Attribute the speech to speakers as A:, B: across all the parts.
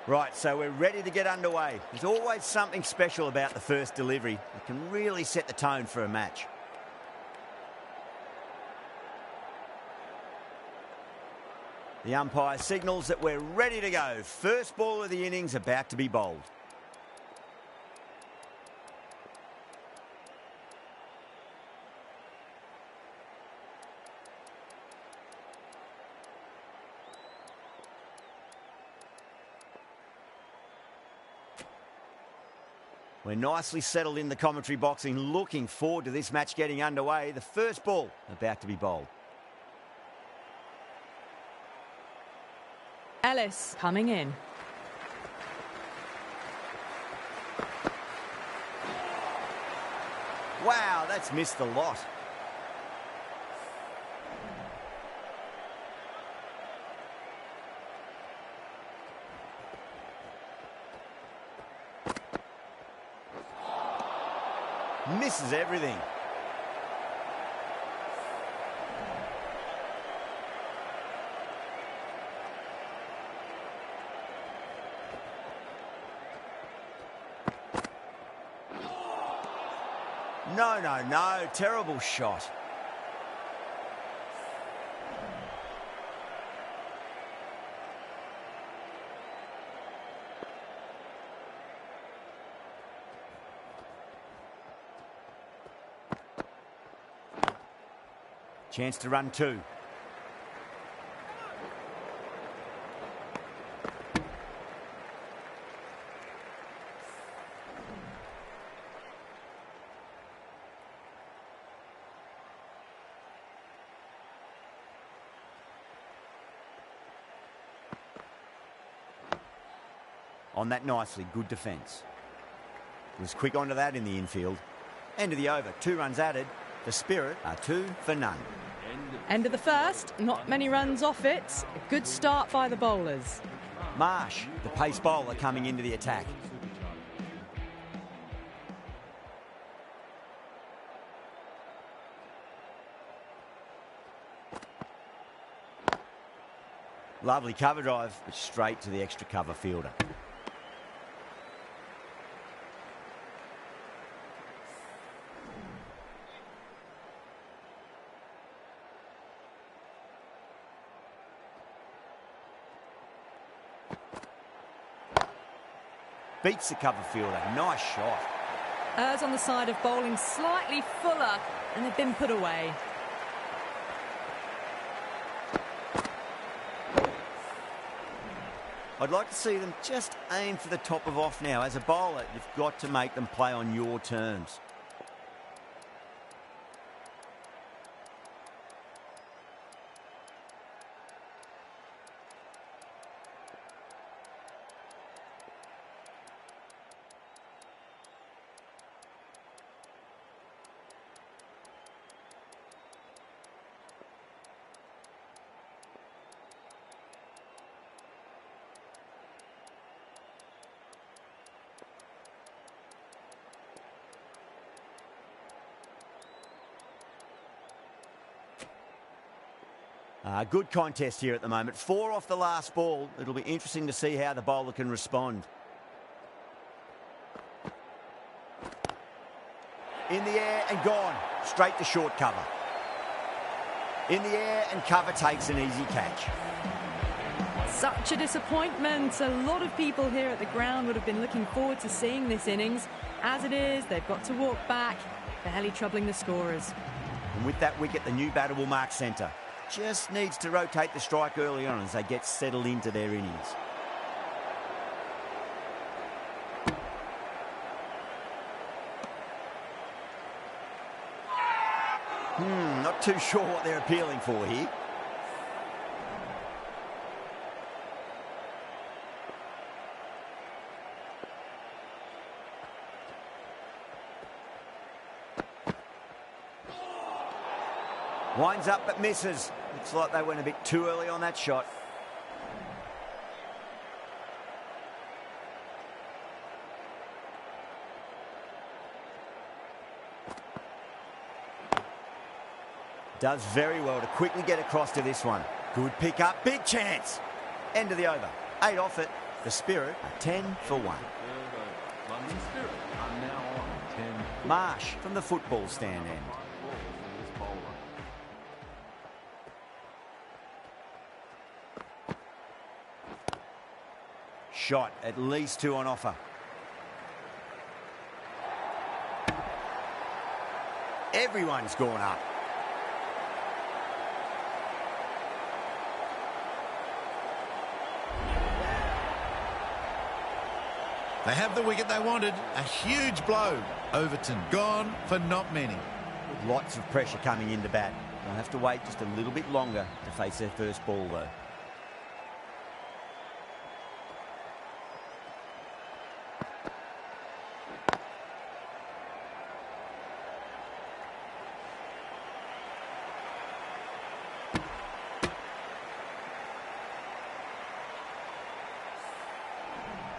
A: Right, so we're ready to get underway. There's always something special about the first delivery that can really set the tone for a match. The umpire signals that we're ready to go. First ball of the innings about to be bowled. We're nicely settled in the commentary box and looking forward to this match getting underway. The first ball about to be bowled.
B: Ellis coming in.
A: Wow, that's missed the lot. Misses everything. No. Terrible shot. Chance to run two. On that nicely, good defence. Was quick onto that in the infield. End of the over, 2 runs added. The Spirit are 2 for none.
B: End of the first, not many runs off it. A good start by the bowlers.
A: Marsh, the pace bowler, coming into the attack. Lovely cover drive, but straight to the extra cover fielder. Beats the cover fielder. Nice shot.
B: Errs on the side of bowling slightly fuller, and they've been put away.
A: I'd like to see them just aim for the top of off now. As a bowler, you've got to make them play on your terms. Good contest here at the moment. 4 off the last ball. It'll be interesting to see how the bowler can respond. In the air and gone. Straight to short cover. In the air and cover takes an easy catch.
B: Such a disappointment. A lot of people here at the ground would have been looking forward to seeing this innings. As it is, they've got to walk back, barely troubling the scorers.
A: And with that wicket, the new batter will mark centre. Just needs to rotate the strike early on as they get settled into their innings. Not too sure what they're appealing for here. Winds up but misses. Looks like they went a bit too early on that shot. Does very well to quickly get across to this one. Good pick up, big chance. End of the over. 8 off it, The Spirit are 10 for 1.
C: London Spirit are now on 10.
A: Marsh from the football stand end. Shot, at least 2 on offer. Everyone's gone up.
D: They have the wicket they wanted. A huge blow. Overton gone for not many.
A: Lots of pressure coming into bat. They'll have to wait just a little bit longer to face their first ball, though.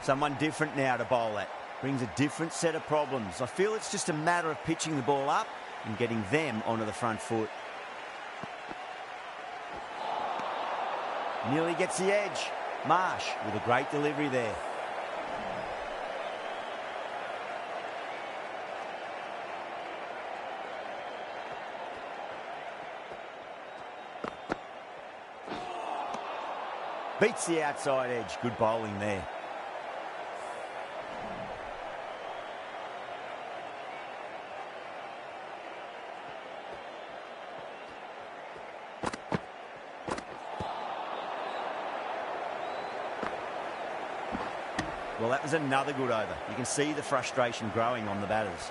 A: Someone different now to bowl at. Brings a different set of problems. I feel it's just a matter of pitching the ball up and getting them onto the front foot. Nearly gets the edge. Marsh with a great delivery there. Beats the outside edge. Good bowling there. Well, that was another good over. You can see the frustration growing on the batters.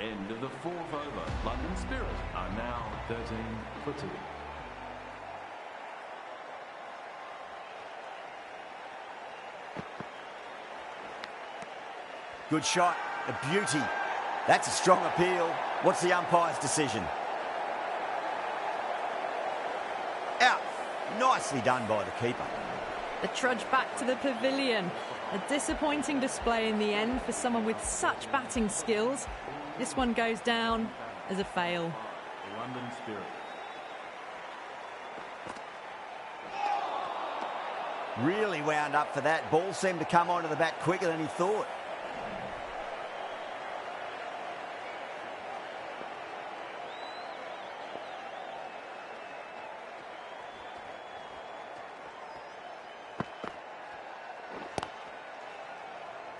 C: End of the 4th over. London Spirit are now 13 for 2.
A: Good shot. A beauty. That's a strong appeal. What's the umpire's decision? Out. Nicely done by the keeper.
B: The trudge back to the pavilion. A disappointing display in the end for someone with such batting skills. This one goes down as a fail.
C: London Spirit.
A: Really wound up for that. Ball seemed to come onto the bat quicker than he thought.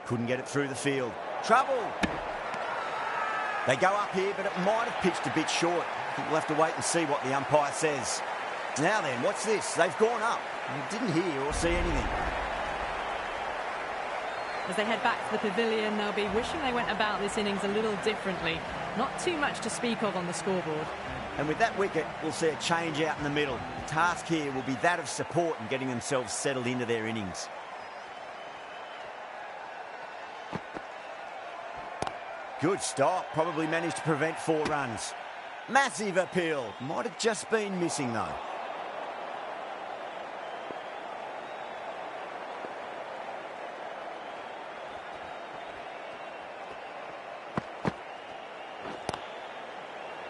A: Couldn't get it through the field. Trouble! They go up here, but it might have pitched a bit short. I think we'll have to wait and see what the umpire says. Now then, what's this? They've gone up. You didn't hear or see anything.
B: As they head back to the pavilion, they'll be wishing they went about this innings a little differently. Not too much to speak of on the scoreboard.
A: And with that wicket, we'll see a change out in the middle. The task here will be that of support and getting themselves settled into their innings. Good stop. Probably managed to prevent 4 runs. Massive appeal. Might have just been missing, though.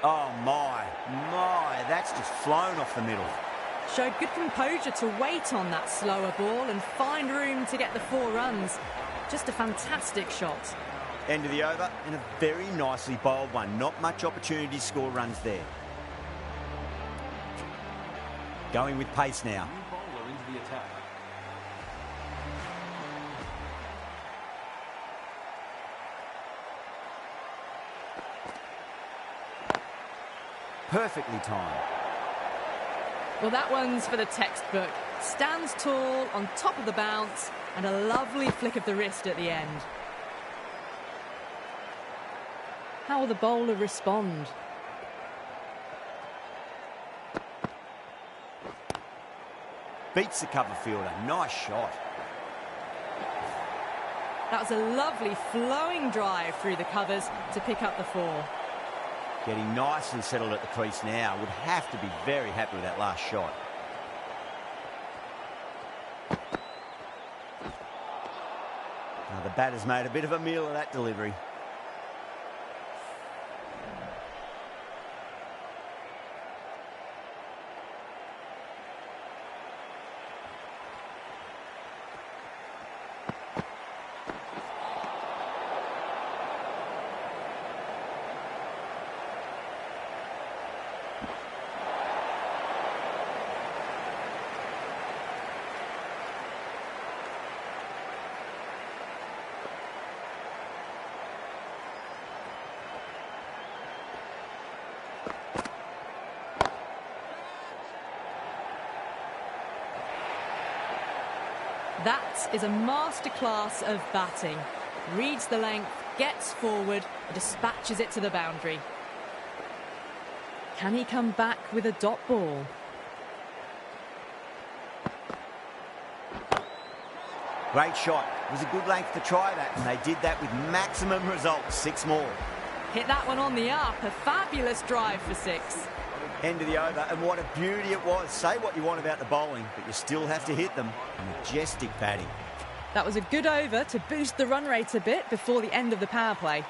A: Oh, my. That's just flown off the middle.
B: Showed good composure to wait on that slower ball and find room to get the 4 runs. Just a fantastic shot.
A: End of the over, and a very nicely bowled one. Not much opportunity to score runs there. Going with pace now.
C: New bowler into the attack.
A: Perfectly timed.
B: Well, that one's for the textbook. Stands tall, on top of the bounce, and a lovely flick of the wrist at the end. How will the bowler respond?
A: Beats the cover fielder. Nice shot.
B: That was a lovely flowing drive through the covers to pick up the 4.
A: Getting nicely settled at the crease now. Would have to be very happy with that last shot. Now the batter's made a bit of a meal of that delivery.
B: That is a masterclass of batting. Reads the length, gets forward, and dispatches it to the boundary. Can he come back with a dot ball?
A: Great shot. It was a good length to try that, and they did that with maximum results. 6 more.
B: Hit that one on the up. A fabulous drive for 6.
A: End of the over, and what a beauty it was. Say what you want about the bowling, but you still have to hit them. Majestic batting.
B: That was a good over to boost the run rate a bit before the end of the power play.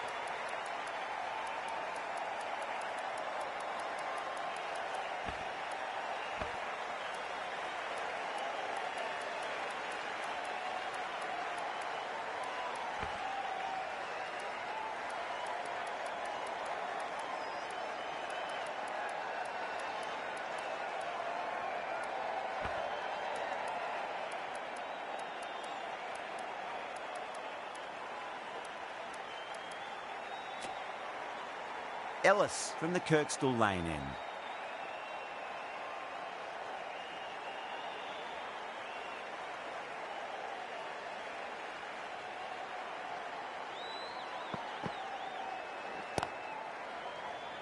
A: Ellis from the Kirkstall Lane end.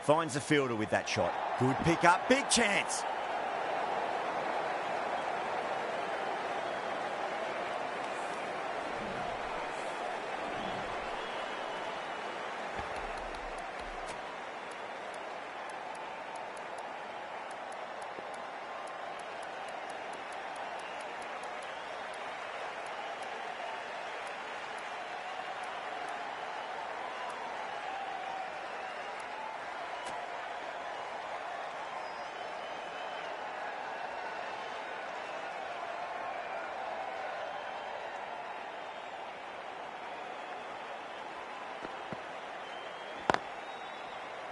A: Finds the fielder with that shot. Good pick up, big chance.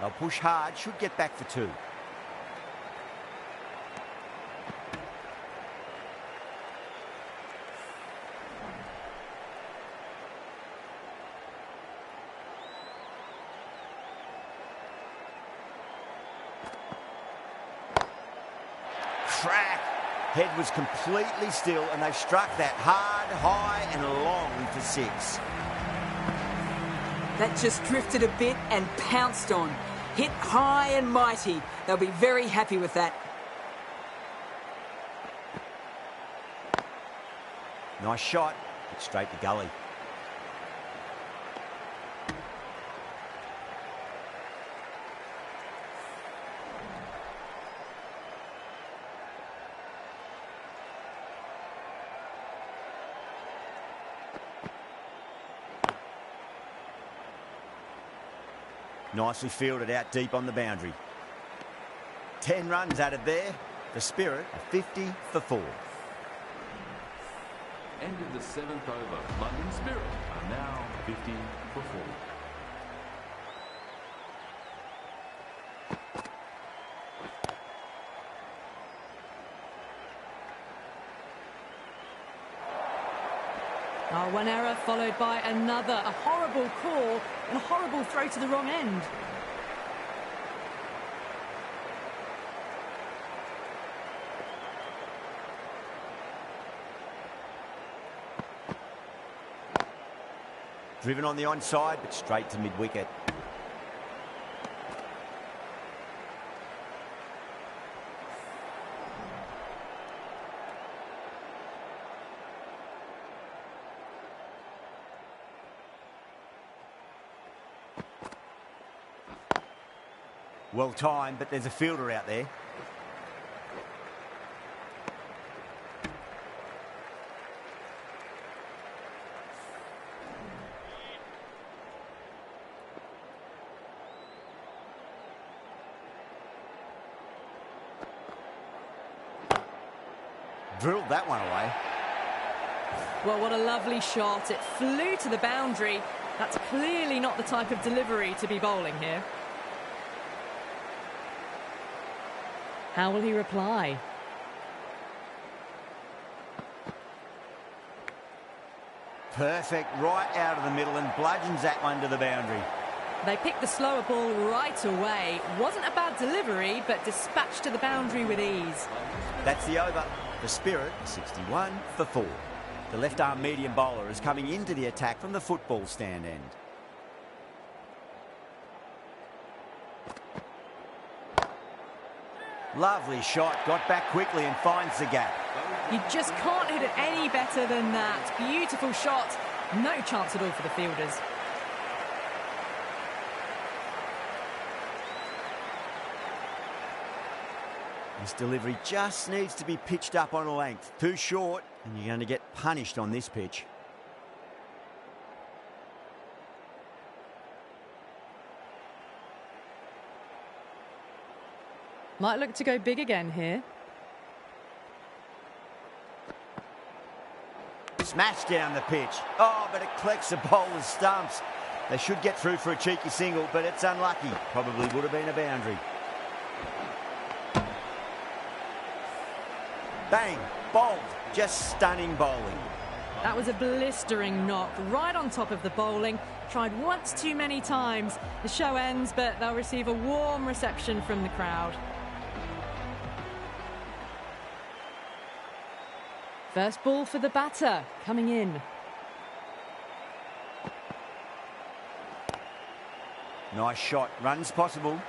A: They'll push hard, should get back for 2. Crack! Head was completely still, and they've struck that hard, high and long for 6.
E: That just drifted a bit and pounced on. Hit high and mighty. They'll be very happy with that.
A: Nice shot, but straight to gully. Nicely fielded out deep on the boundary. 10 runs added there. The Spirit are 50 for 4.
C: End of the 7th over. London Spirit are now 50 for 4.
B: One error followed by another. A horrible call and a horrible throw to the wrong end.
A: Driven on the onside, but straight to mid-wicket. Well timed, but there's a fielder out there. Drilled that one away.
B: Well, what a lovely shot. It flew to the boundary. That's clearly not the type of delivery to be bowling here. How will he reply?
A: Perfect, right out of the middle and bludgeons that one to the boundary.
B: They picked the slower ball right away. Wasn't a bad delivery, but dispatched to the boundary with ease.
A: That's the over. The Spirit, 61 for 4. The left-arm medium bowler is coming into the attack from the football stand end. Lovely shot, got back quickly and finds the gap.
B: You just can't hit it any better than that. Beautiful shot. No chance at all for the fielders.
A: This delivery just needs to be pitched up on a length. Too short, and you're going to get punished on this pitch.
B: Might look to go big again here.
A: Smashed down the pitch. Oh, but it collects the bowler's stumps. They should get through for a cheeky single, but it's unlucky. Probably would have been a boundary. Bang, bowled. Just stunning bowling.
B: That was a blistering knock right on top of the bowling. Tried once too many times. The show ends, but they'll receive a warm reception from the crowd. First ball for the batter, coming in.
A: Nice shot. Runs possible.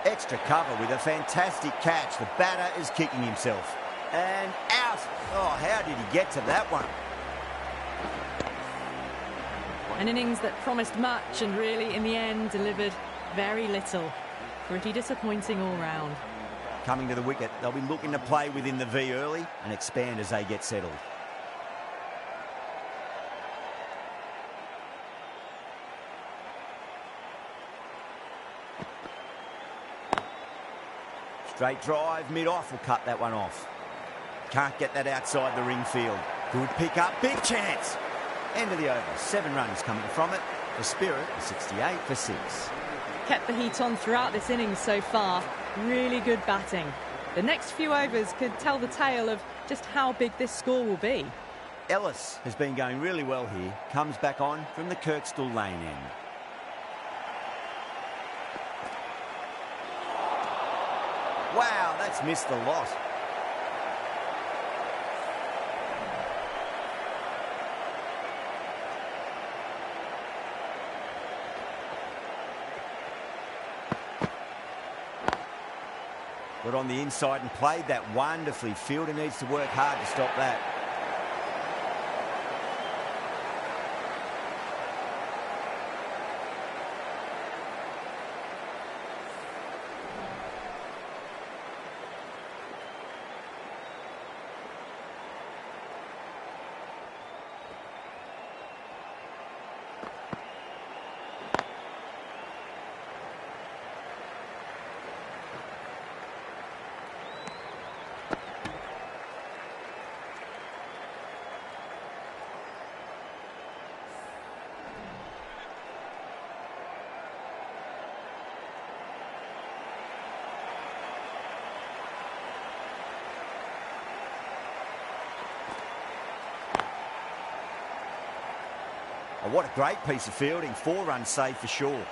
A: Extra cover with a fantastic catch. The batter is kicking himself. And out. Oh, how did he get to that one?
B: An innings that promised much and really, in the end, delivered very little. Pretty disappointing all round.
A: Coming to the wicket, they'll be looking to play within the V early and expand as they get settled. Straight drive, mid-off will cut that one off. Can't get that outside the ring field. Good pick up, big chance. End of the over, 7 runs coming from it. The Spirit is 68 for 6.
B: Kept the heat on throughout this innings so far. Really good batting. The next few overs could tell the tale of just how big this score will be.
A: Ellis has been going really well here. Comes back on from the Kirkstall Lane end. Wow, that's missed a lot. Got on the inside and played that wonderfully. Fielder needs to work hard to stop that. Oh, what a great piece of fielding. 4 runs saved for sure.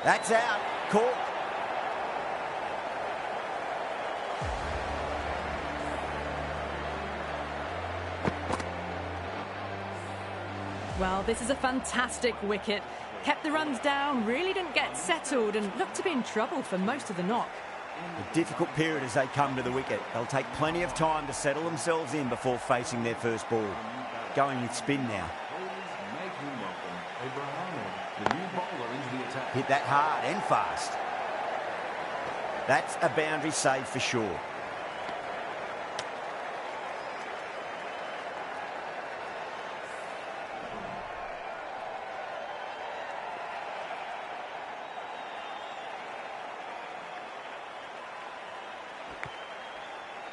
A: That's out. Caught.
B: Well, this is a fantastic wicket. Kept the runs down, really didn't get settled and looked to be in trouble for most of the knock.
A: A difficult period as they come to the wicket. They'll take plenty of time to settle themselves in before facing their first ball. Going with spin now. Hit that hard and fast. That's a boundary save for sure.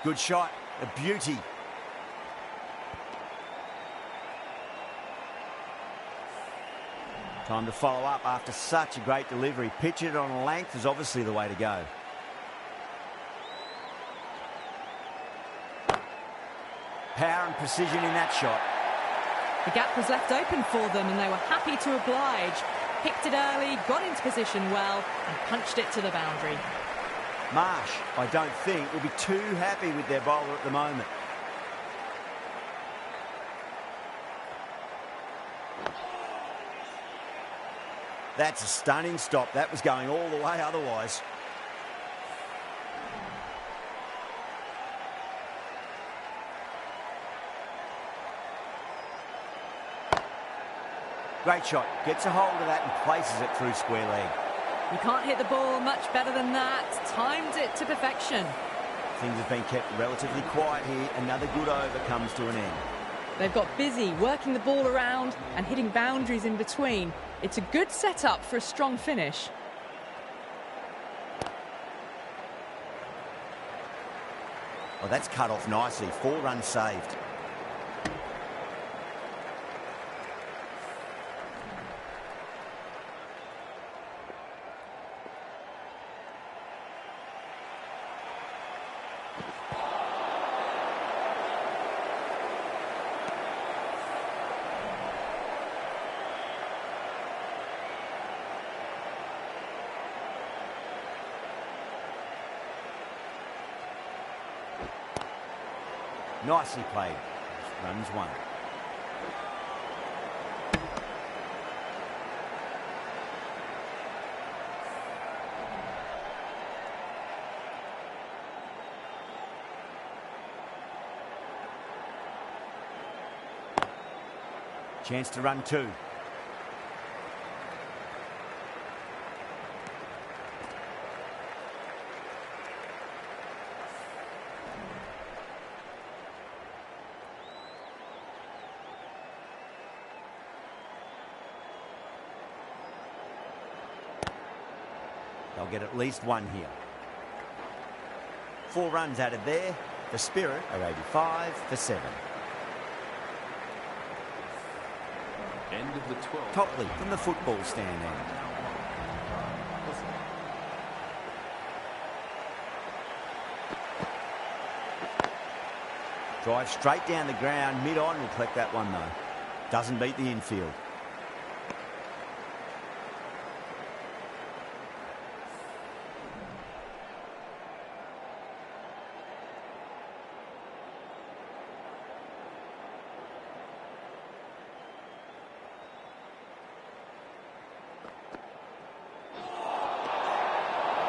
A: Good shot, a beauty. Time to follow up after such a great delivery. Pitch it on length is obviously the way to go. Power and precision in that shot.
B: The gap was left open for them and they were happy to oblige. Picked it early, got into position well and punched it to the boundary.
A: Marsh, I don't think, will be too happy with their bowler at the moment. That's a stunning stop. That was going all the way otherwise. Great shot. Gets a hold of that and places it through square leg.
B: You can't hit the ball much better than that. Timed it to perfection.
A: Things have been kept relatively quiet here. Another good over comes to an end.
B: They've got busy working the ball around and hitting boundaries in between. It's a good setup for a strong finish.
A: Well, that's cut off nicely. 4 runs saved. Nicely played. Runs 1. Chance to run 2. They'll get at least 1 here. 4 runs added there. The Spirit are 85 for 7.
C: End of the 12th.
A: Topley from the football stand end. Drive straight down the ground. Mid-on will collect that one though. Doesn't beat the infield.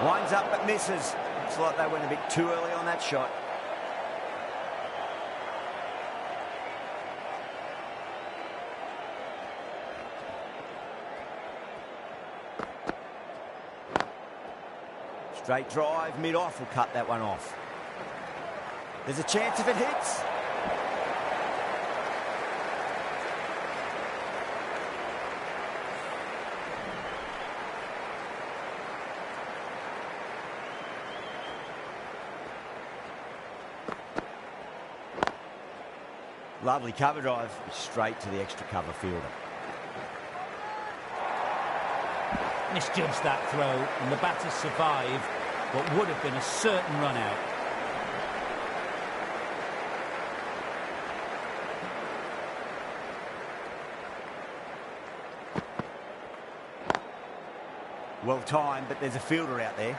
A: Winds up but misses. Looks like they went a bit too early on that shot. Straight drive, mid-off will cut that one off. There's a chance if it hits. Lovely cover drive, straight to the extra cover fielder.
F: Misjudged that throw, and the batters survive what would have been a certain run out.
A: Well timed, but there's a fielder out there.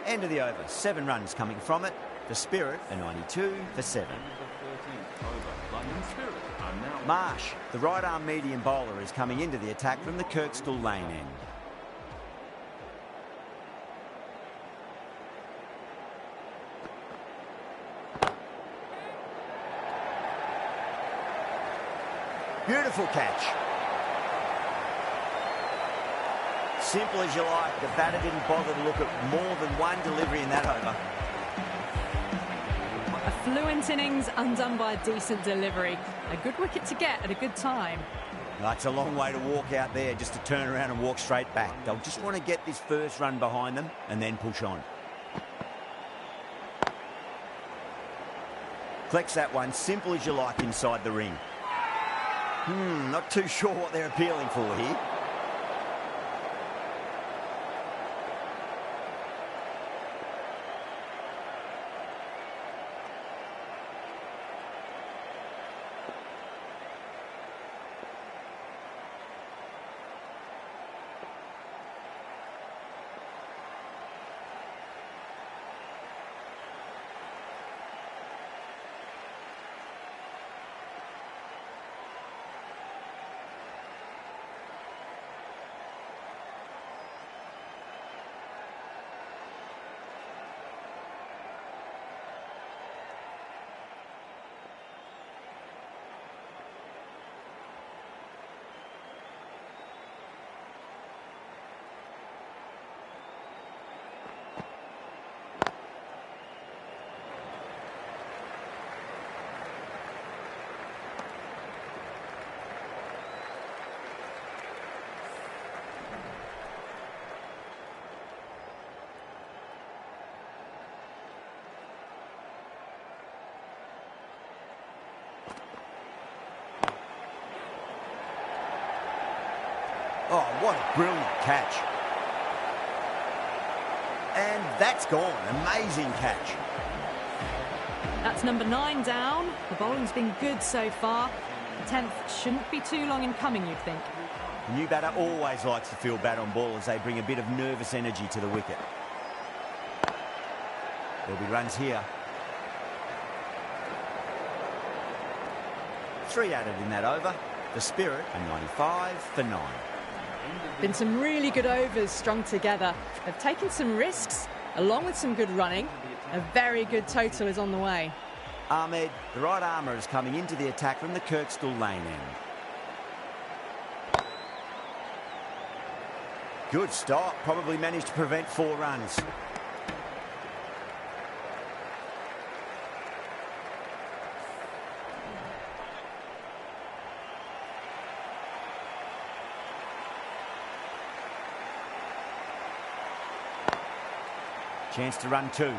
A: End of the over. 7 runs coming from it. The Spirit are 92 for 7.
C: End of the 13th over. London Spirit are now...
A: Marsh, the right arm medium bowler, is coming into the attack from the Kirkstall lane end. Beautiful catch. Simple as you like. The batter didn't bother to look at more than one delivery in that over.
B: A fluent innings undone by a decent delivery. A good wicket to get at a good time.
A: That's a long way to walk out there just to turn around and walk straight back. They'll just want to get this first run behind them and then push on. Collects that one, simple as you like, inside the ring. Not too sure what they're appealing for here. Oh, what a brilliant catch. And that's gone. Amazing catch.
B: That's number 9 down. The bowling's been good so far. The 10th shouldn't be too long in coming, you'd think.
A: The new batter always likes to feel bat on ball as they bring a bit of nervous energy to the wicket. There'll be runs here. 3 added in that over. The Spirit are 95 for 9.
B: Been some really good overs strung together. They've taken some risks, along with some good running. A very good total is on the way.
A: Ahmed, the right armour, is coming into the attack from the Kirkstall lane end. Good stop. Probably managed to prevent 4 runs. Chance to run 2.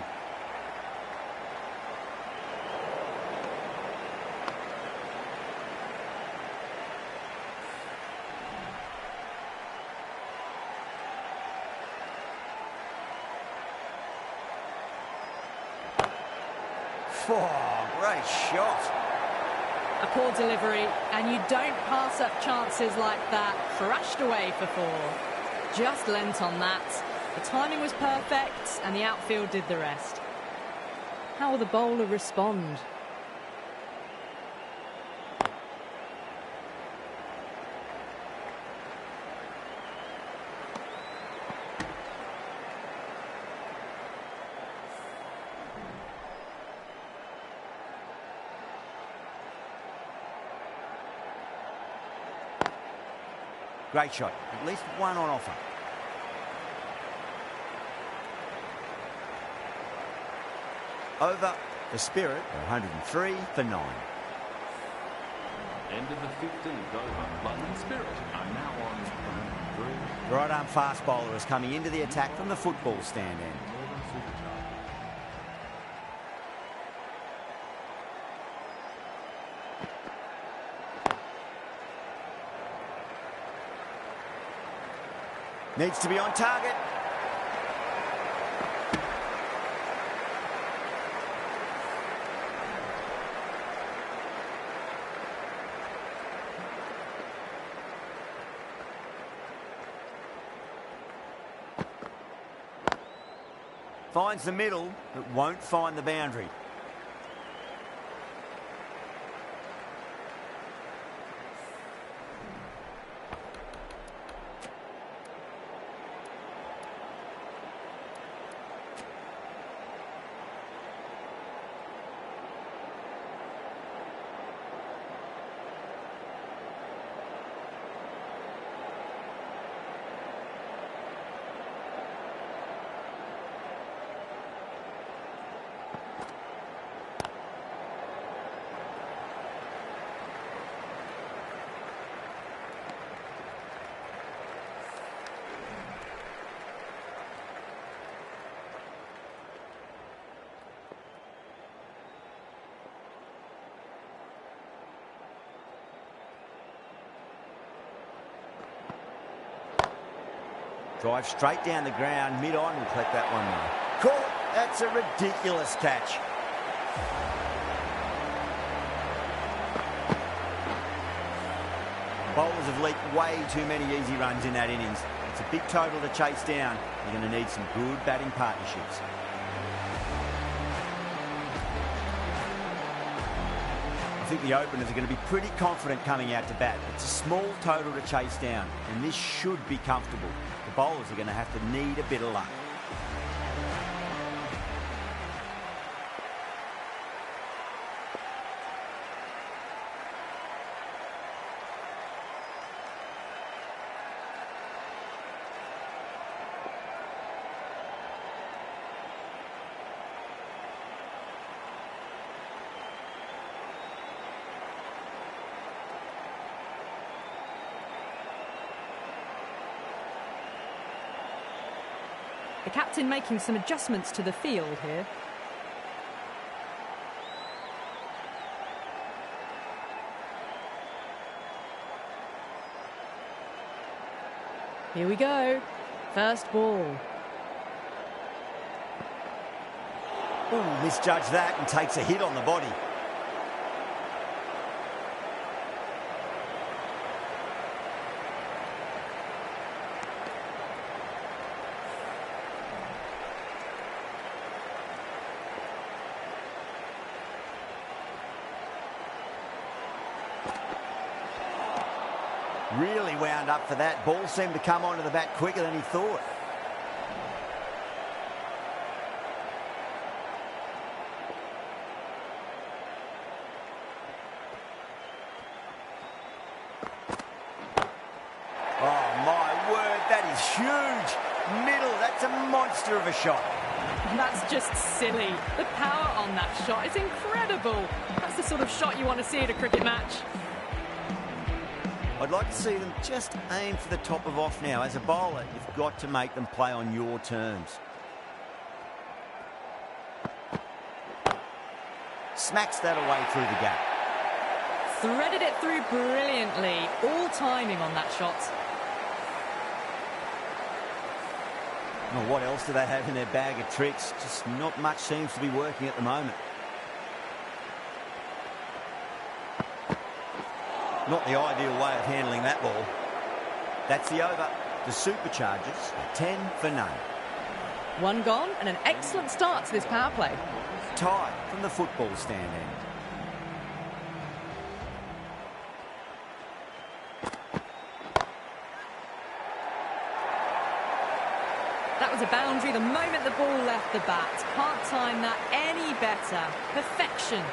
A: Oh, great shot.
B: A poor delivery, and you don't pass up chances like that. Thrashed away for 4. Just lent on that. The timing was perfect, and the outfield did the rest. How will the bowler respond?
A: Great shot. At least one on offer. Over. The Spirit are 103 for 9.
C: End of the 15th over. London Spirit are now on 103.
A: The right arm fast bowler is coming into the attack from the football stand end.
C: Northern Superstar.
A: Needs to be on target. Finds the middle, but won't find the boundary. Drive straight down the ground, mid-on, will collect that one though. Caught! That's a ridiculous catch. Bowlers have leaked way too many easy runs in that innings. It's a big total to chase down. You're going to need some good batting partnerships. I think the openers are going to be pretty confident coming out to bat. It's a small total to chase down, and this should be comfortable. The bowlers are going to have to need a bit of luck.
B: The captain making some adjustments to the field here. Here we go. First ball.
A: Ooh, misjudged that and takes a hit on the body. Really wound up for that. Ball seemed to come onto the bat quicker than he thought. Oh, my word, that is huge. Middle, that's a monster of a shot.
B: That's just silly. The power on that shot is incredible. That's the sort of shot you want to see at a cricket match.
A: I'd like to see them just aim for the top of off now. As a bowler, you've got to make them play on your terms. Smacks that away through the gap.
B: Threaded it through brilliantly. All timing on that shot.
A: Well, what else do they have in their bag of tricks? Just not much seems to be working at the moment. Not the ideal way of handling that ball. That's the over. The Superchargers are 10 for none.
B: One gone and an excellent start to this power play.
A: Tie from the football stand end.
B: That was a boundary the moment the ball left the bat. Can't time that any better. Perfection.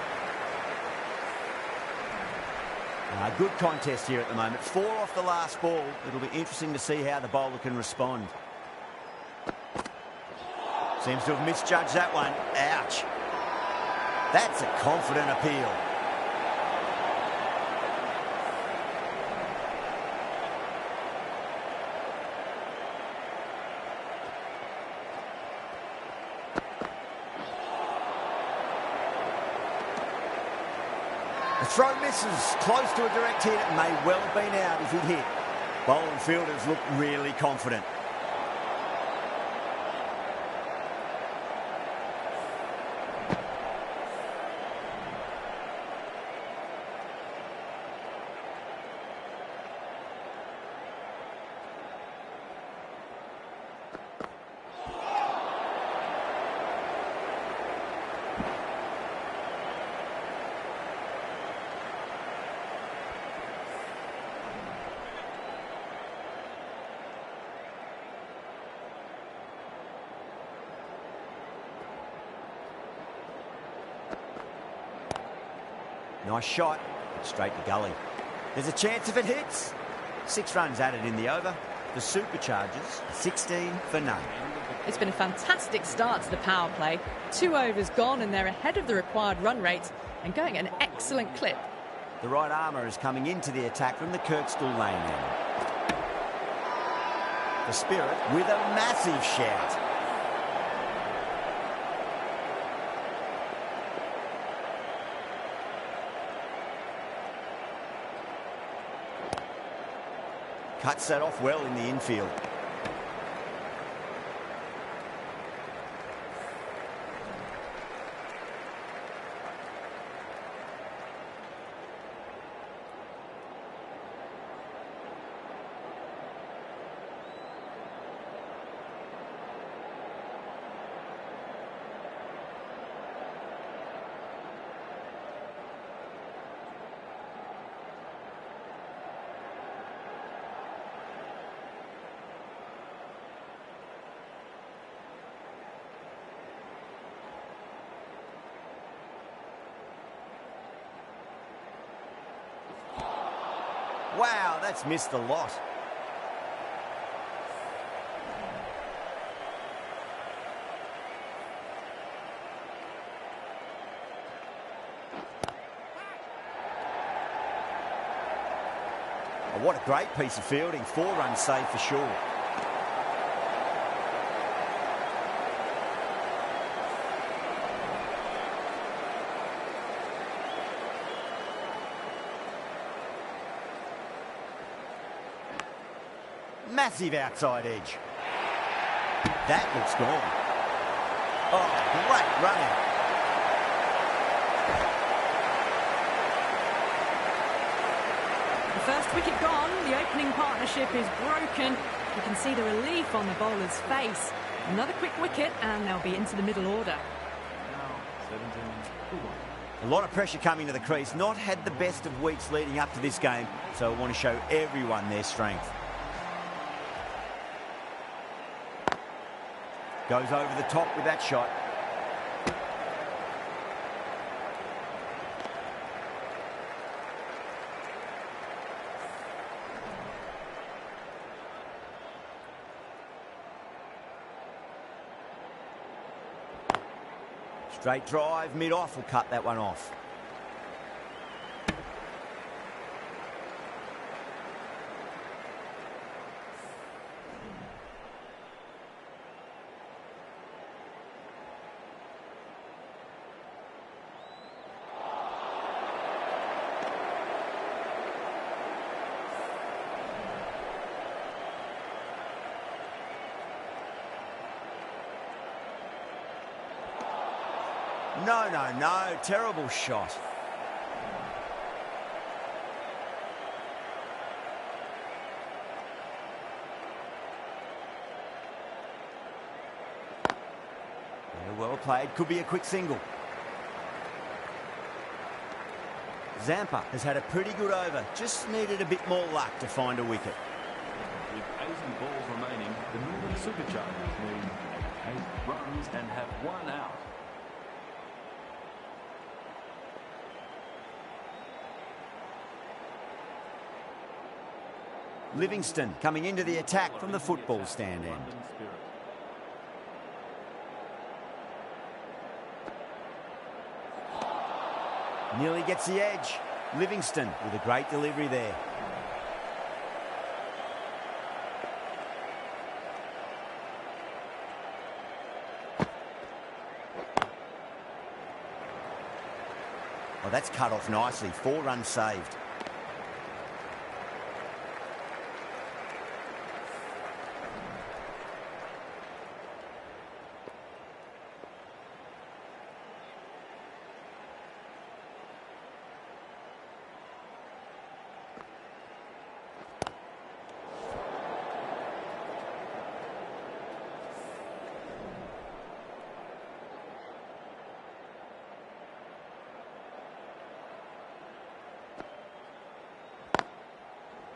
A: Good contest here at the moment. 4 off the last ball. It'll be interesting to see how the bowler can respond. Seems to have misjudged that one. Ouch. That's a confident appeal. The throw misses, close to a direct hit. It may well have been out if he'd hit. Bowler and fielders look really confident. Nice shot. Straight to gully. There's a chance if it hits. 6 runs added in the over. The Superchargers, 16 for none.
B: It's been a fantastic start to the power play. 2 overs gone and they're ahead of the required run rate and going at an excellent clip.
A: The right armour is coming into the attack from the Kirkstall lane end. The Spirit with a massive shout. Cuts that off well in the infield. Wow, that's missed a lot. Oh, what a great piece of fielding. 4 runs saved for sure. Massive outside edge. That looks gone. Oh, great running.
B: The first wicket gone, the opening partnership is broken. You can see the relief on the bowler's face. Another quick wicket and they'll be into the middle order.
C: Now 17 for 1.
A: A lot of pressure coming to the crease. Not had the best of weeks leading up to this game, so I want to show everyone their strength. Goes over the top with that shot. Straight drive, mid-off will cut that one off. No, terrible shot. Yeah, well played, could be a quick single. Zampa has had a pretty good over, just needed a bit more luck to find a wicket.
C: With 80 balls remaining, the Northern Superchargers need 8 runs and have 1 out.
A: Livingston coming into the attack from the football stand end.
C: London Spirit.
A: Nearly gets the edge. Livingston with a great delivery there. Oh, that's cut off nicely. 4 runs saved.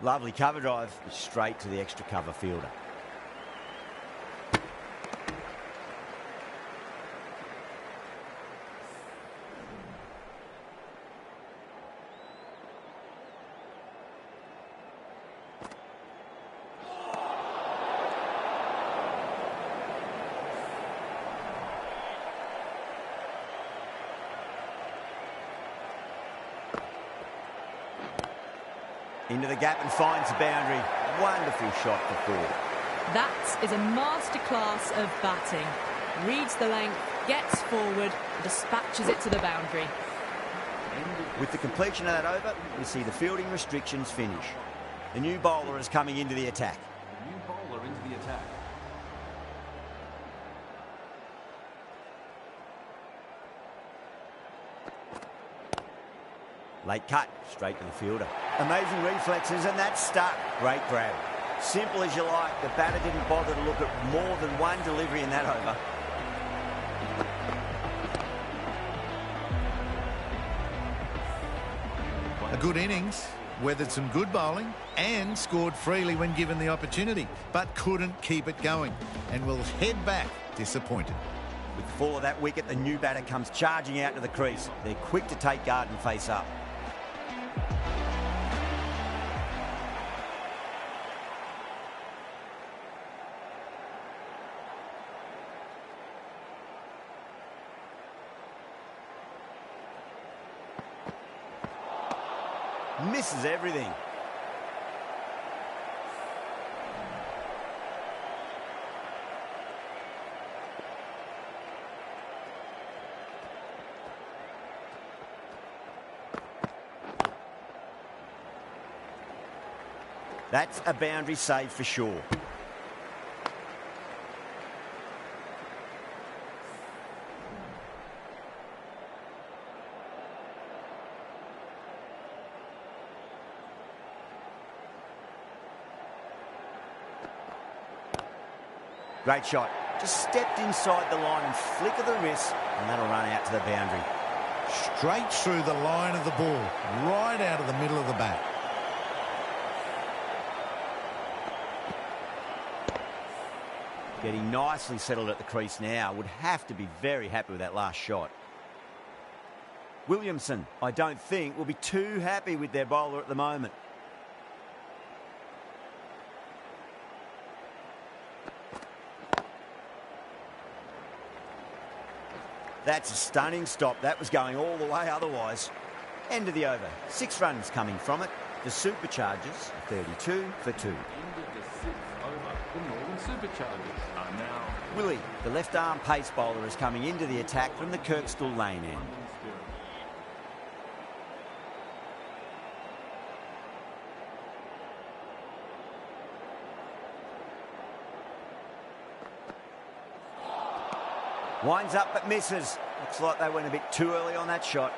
A: Lovely cover drive, straight to the extra cover fielder. Into the gap and finds the boundary. Wonderful shot for four.
B: That is a masterclass of batting. Reads the length, gets forward, dispatches it to the boundary.
A: With the completion of that over, we see the fielding restrictions finish. The new bowler is coming into the attack.
C: New bowler into the attack.
A: Late cut, straight to the fielder. Amazing reflexes, and that's stuck. Great grab. Simple as you like, the batter didn't bother to look at more than one delivery in that over.
D: A good innings, weathered some good bowling and scored freely when given the opportunity, but couldn't keep it going and will head back disappointed.
A: With the fall of that wicket, the new batter comes charging out to the crease. They're quick to take guard and face up. Misses everything. That's a boundary save for sure. Great shot. Just stepped inside the line and flick of the wrist, and that'll run out to the boundary.
D: Straight through the line of the ball, right out of the middle of the bat.
A: Getting nicely settled at the crease now. Would have to be very happy with that last shot. Williamson, I don't think, will be too happy with their bowler at the moment. That's a stunning stop. That was going all the way otherwise. End of the over. 6 runs coming from it. The Superchargers, 32 for 2.
C: End of the 6th over. The Northern Superchargers are now
A: Willie, the left-arm pace bowler, is coming into the attack from the Kirkstall lane end.
C: London Spirit.
A: Winds up but misses. Looks like they went a bit too early on that shot.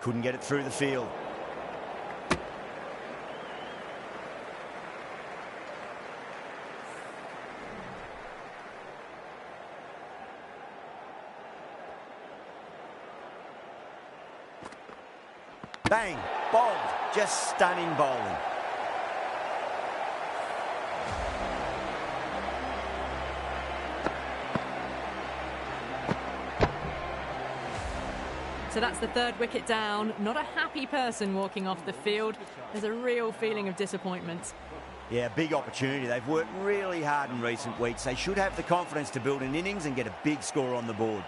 A: Couldn't get it through the field. Bang, bowled, just stunning bowling.
B: So that's the 3rd wicket down. Not a happy person walking off the field. There's a real feeling of disappointment.
A: Yeah, big opportunity. They've worked really hard in recent weeks. They should have the confidence to build an innings and get a big score on the board.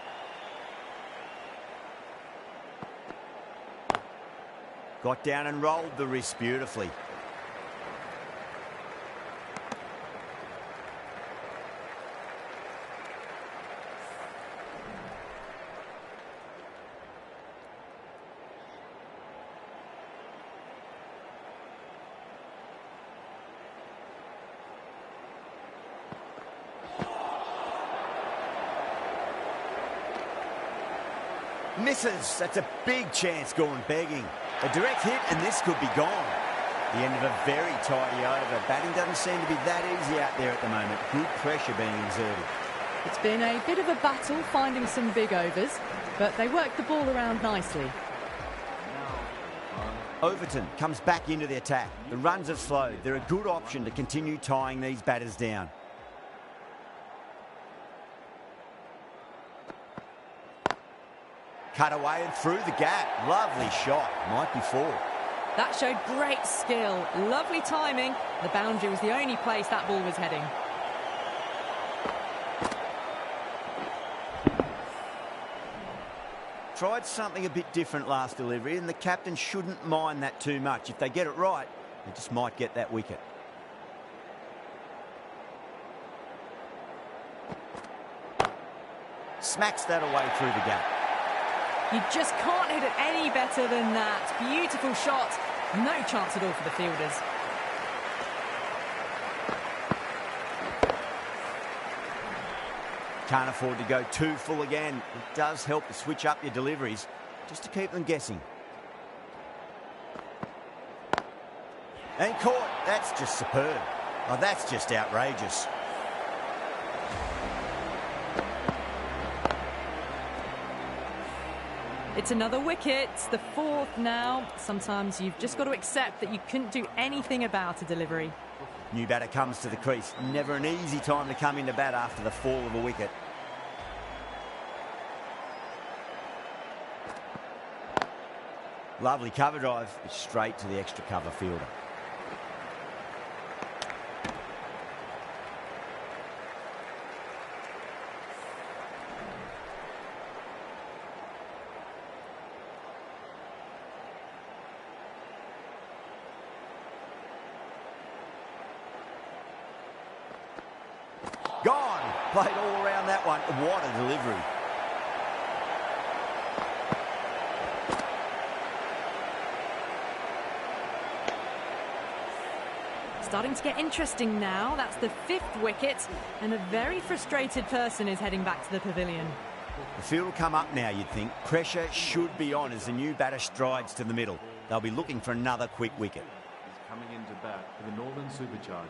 A: Got down and rolled the wrist beautifully. Misses. That's a big chance gone begging. A direct hit and this could be gone. The end of a very tidy over. Batting doesn't seem to be that easy out there at the moment. Good pressure being exerted.
B: It's been a bit of a battle finding some big overs, but they worked the ball around nicely.
A: Overton comes back into the attack. The runs have slowed. They're a good option to continue tying these batters down. Cut away and through the gap. Lovely shot. Might be 4.
B: That showed great skill. Lovely timing. The boundary was the only place that ball was heading.
A: tried something a bit different last delivery, and the captain shouldn't mind that too much. If they get it right, they just might get that wicket. Smacks that away through the gap.
B: You just can't hit it any better than that. Beautiful shot. No chance at all for the fielders.
A: Can't afford to go too full again. It does help to switch up your deliveries just to keep them guessing. And caught. That's just superb. Oh, that's just outrageous.
B: It's another wicket, the fourth now. Sometimes you've just got to accept that you couldn't do anything about a delivery.
A: New batter comes to the crease. Never an easy time to come into bat after the fall of a wicket. Lovely cover drive, but straight to the extra cover fielder. Gone. Played all around that one. What a delivery.
B: Starting to get interesting now. That's the fifth wicket, and a very frustrated person is heading back to the pavilion.
A: The field will come up now, you'd think. Pressure should be on as the new batter strides to the middle. They'll be looking for another quick wicket.
C: He's coming into bat for the Northern Superchargers.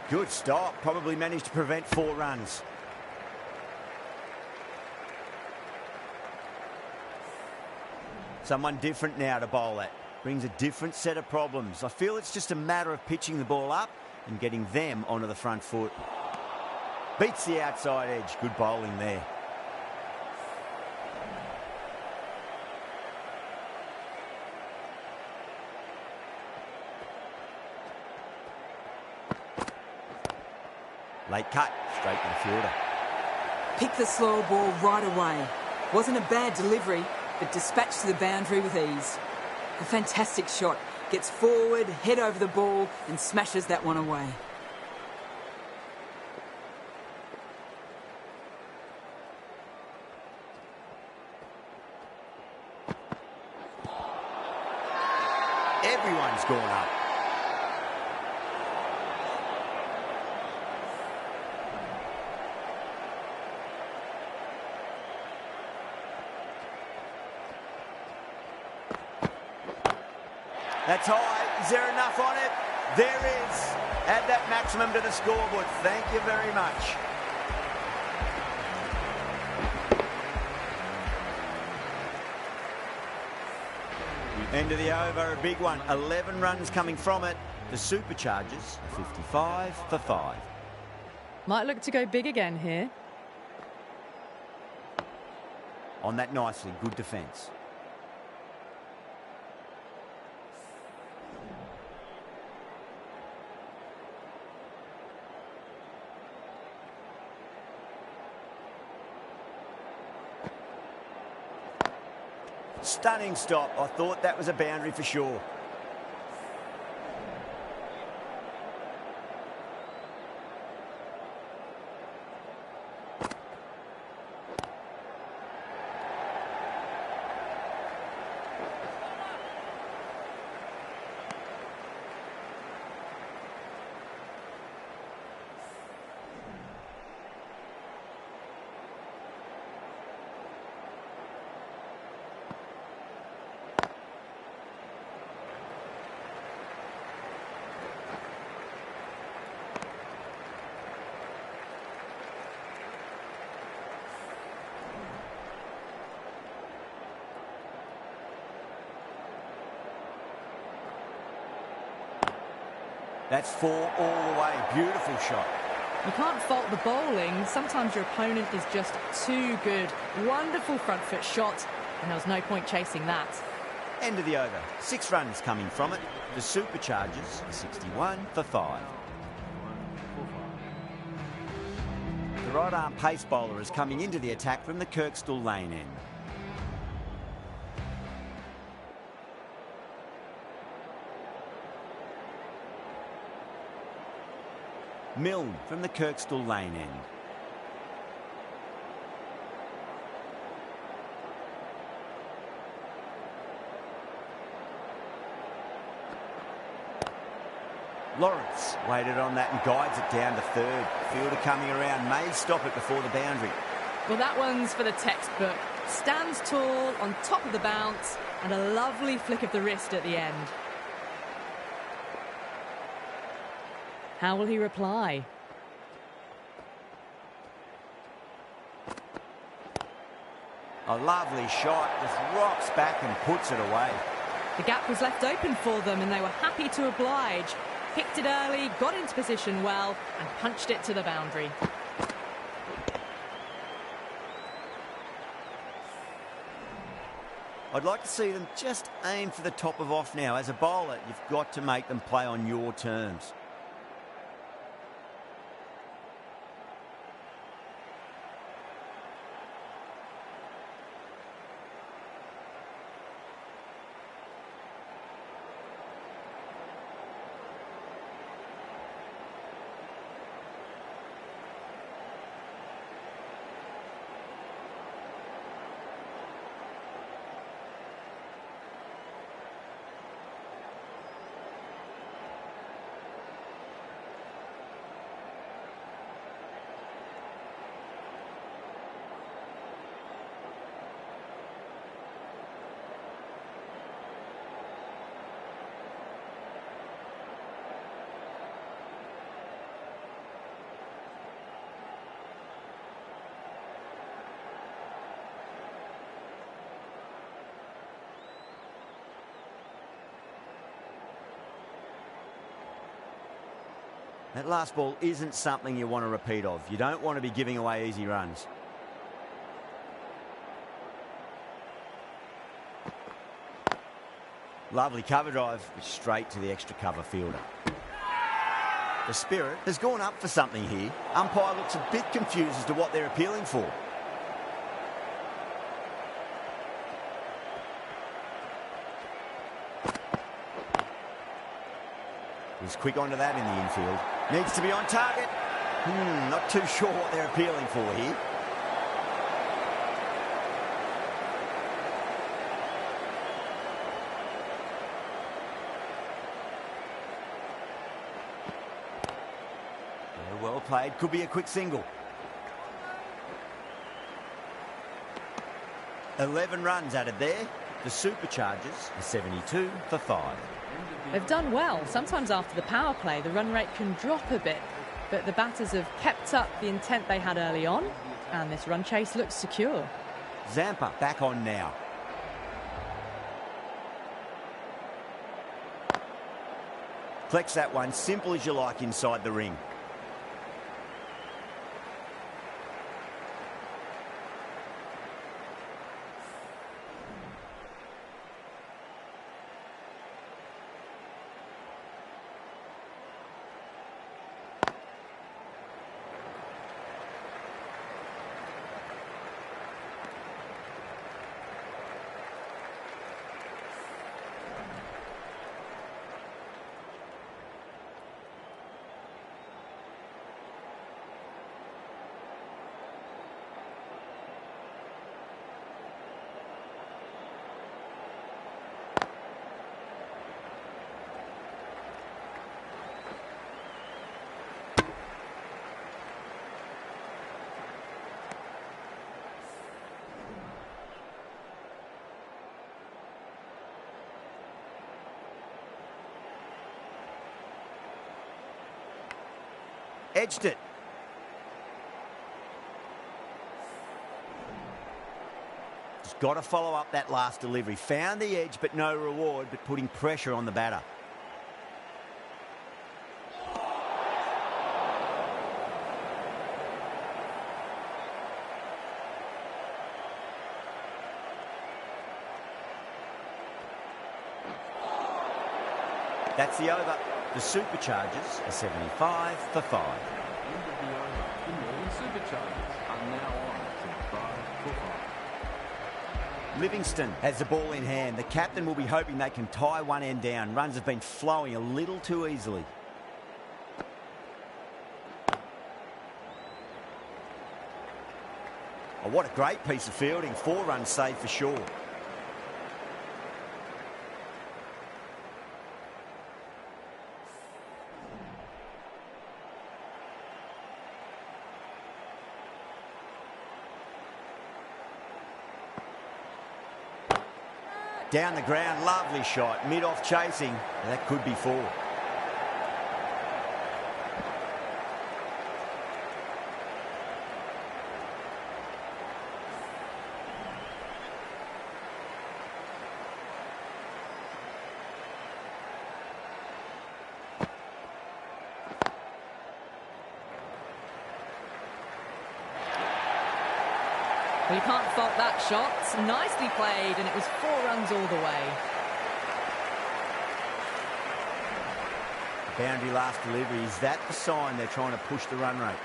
A: Good stop. Probably managed to prevent 4 runs. Someone different now to bowl at. Brings a different set of problems. I feel it's just a matter of pitching the ball up and getting them onto the front foot. Beats the outside edge. Good bowling there. Late cut, straight to the fielder.
E: Picked the slower ball right away. Wasn't a bad delivery, but dispatched to the boundary with ease. A fantastic shot. Gets forward, head over the ball, and smashes that one away.
A: Everyone's gone up. That's high. Is there enough on it? There is. Add that maximum to the scoreboard. Thank you very much. End of the over, a big one. 11 runs coming from it. The Superchargers, 55 for 5.
B: Might look to go big again here.
A: On that nicely. Good defence. Stunning stop. I thought that was a boundary for sure. That's 4 all the way. Beautiful shot.
B: You can't fault the bowling. Sometimes your opponent is just too good. Wonderful front foot shot, and there was no point chasing that.
A: End of the over. 6 runs coming from it. The Superchargers, 61 for 5. The right-arm pace bowler is coming into the attack from the Kirkstall lane end. Milne from the Kirkstall lane end. Lawrence waited on that and guides it down to third. Fielder coming around, may stop it before the boundary.
B: Well, that one's for the textbook. Stands tall, on top of the bounce, and a lovely flick of the wrist at the end. How will he reply?
A: A lovely shot, just rocks back and puts it away.
B: The gap was left open for them and they were happy to oblige. Picked it early, got into position well, and punched it to the boundary.
A: I'd like to see them just aim for the top of off now. As a bowler, you've got to make them play on your terms. That last ball isn't something you want to repeat of. You don't want to be giving away easy runs. Lovely cover drive, straight to the extra cover fielder. The spirit has gone up for something here. Umpire looks a bit confused as to what they're appealing for. He's quick onto that in the infield. Needs to be on target. Not too sure what they're appealing for here. Very well played. Could be a quick single. 11 runs added there. The Superchargers are 72 for 5.
B: They've done well. Sometimes after the power play, the run rate can drop a bit, but the batters have kept up the intent they had early on, and this run chase looks secure.
A: Zampa back on now. Flex that one, simple as you like inside the ring. Edged it. Just got to follow up that last delivery. Found the edge, but no reward, but putting pressure on the batter. That's the over. The Superchargers are 75 for 5.
C: End of the over. The Northern Superchargers are now on to 5 for 5.
A: Livingston has the ball in hand. The captain will be hoping they can tie one end down. Runs have been flowing a little too easily. Oh, what a great piece of fielding. 4 runs saved for sure. Down the ground, lovely shot. Mid-off chasing. That could be 4.
B: Well, you can't fault that shot. Nicely played, and it was 4 runs all the way.
A: Boundary last delivery. Is that the sign they're trying to push the run rate?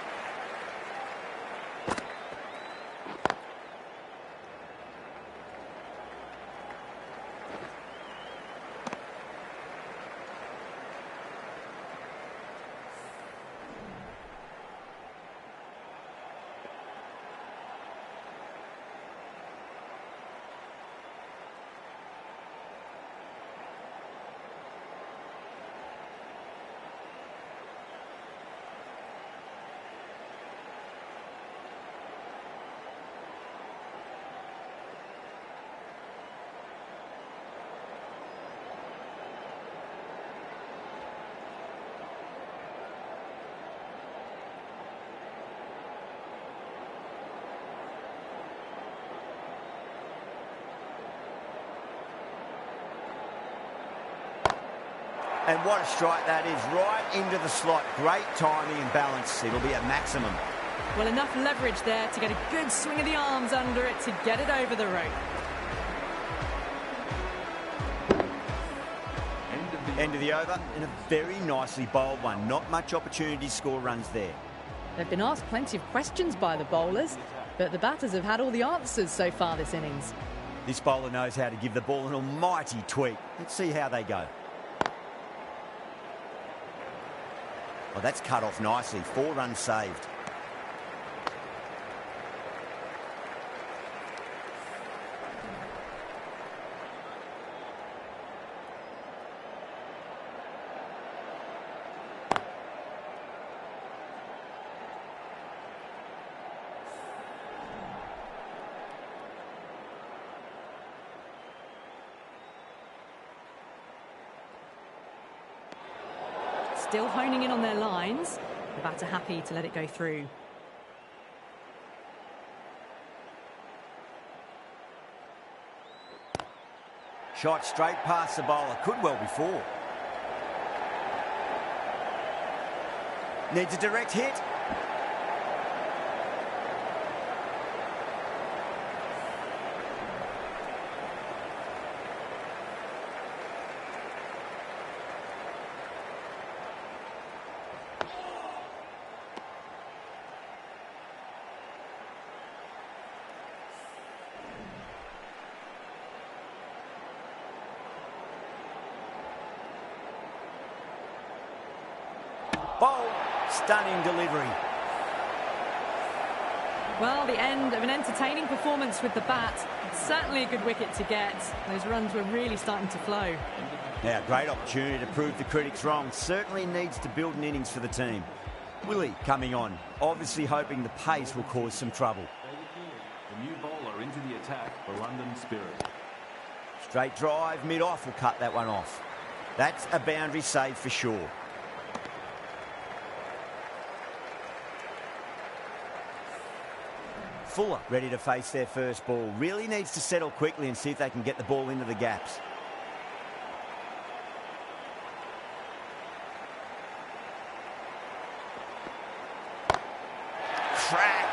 A: And what a strike that is, right into the slot. Great timing and balance. It'll be at maximum.
B: Well, enough leverage there to get a good swing of the arms under it to get it over the rope.
A: End of the over, and a very nicely bowled one. Not much opportunity to score runs there.
B: They've been asked plenty of questions by the bowlers, but the batters have had all the answers so far this innings.
A: This bowler knows how to give the ball an almighty tweak. Let's see how they go. Well, that's cut off nicely. 4 runs saved.
B: Still honing in on their lines. The batter happy to let it go through.
A: Shot straight past the bowler. Could well be 4. Needs a direct hit. Bowl, stunning delivery.
B: Well, the end of an entertaining performance with the bat. Certainly a good wicket to get. Those runs were really starting to flow.
A: Now, great opportunity to prove the critics wrong. Certainly needs to build an innings for the team. Willie coming on, obviously hoping the pace will cause some trouble.
C: The new bowler into the attack for London Spirit.
A: Straight drive, mid-off will cut that one off. That's a boundary save for sure. Fuller ready to face their first ball. Really needs to settle quickly and see if they can get the ball into the gaps. Crack.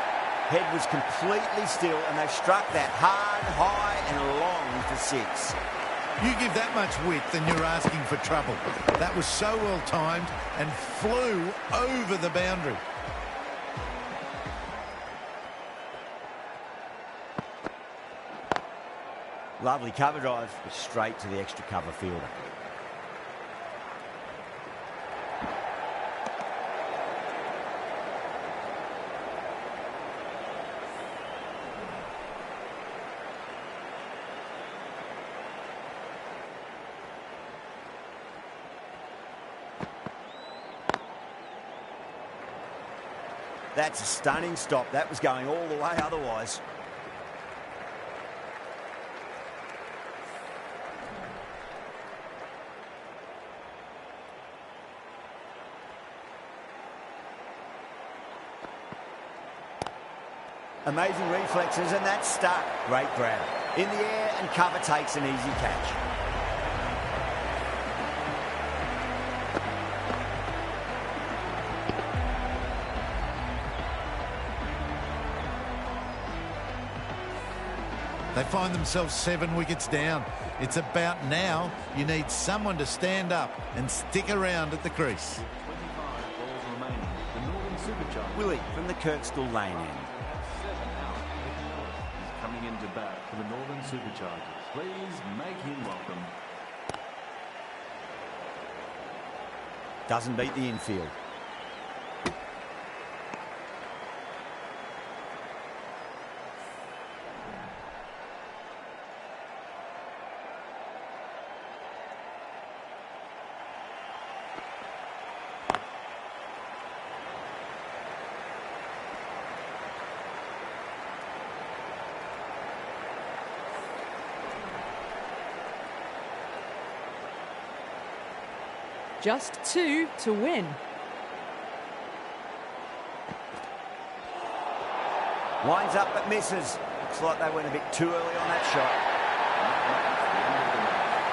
A: Head was completely still and they struck that hard, high and long for 6.
D: You give that much width and you're asking for trouble. That was so well timed and flew over the boundary.
A: Lovely cover drive, but straight to the extra cover fielder. That's a stunning stop. That was going all the way otherwise. Amazing reflexes, and that's stuck. Great grab. In the air, and cover takes an easy catch.
D: They find themselves 7 wickets down. It's about now. You need someone to stand up and stick around at the crease.
C: 25 balls remaining. The Northern Superchargers.
A: Willie from the Kirkstall Lane end.
C: 7 out. He's coming into bat for the Northern Superchargers. Please make him welcome.
A: Doesn't beat the infield.
B: Just 2 to win.
A: Winds up but misses. Looks like they went a bit too early on that shot.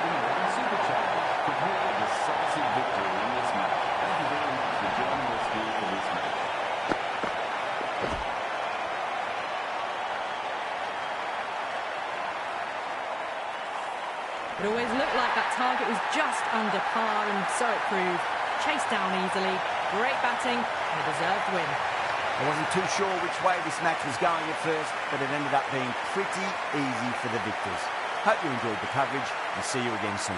C: The Northern Superchargers complete a decisive victory in this match. Thank you very much for joining us here for this match.
B: It always looked like that target was just under par, and so it proved. Chased down easily, great batting, and a deserved win.
A: I wasn't too sure which way this match was going at first, but it ended up being pretty easy for the victors. Hope you enjoyed the coverage, and see you again soon.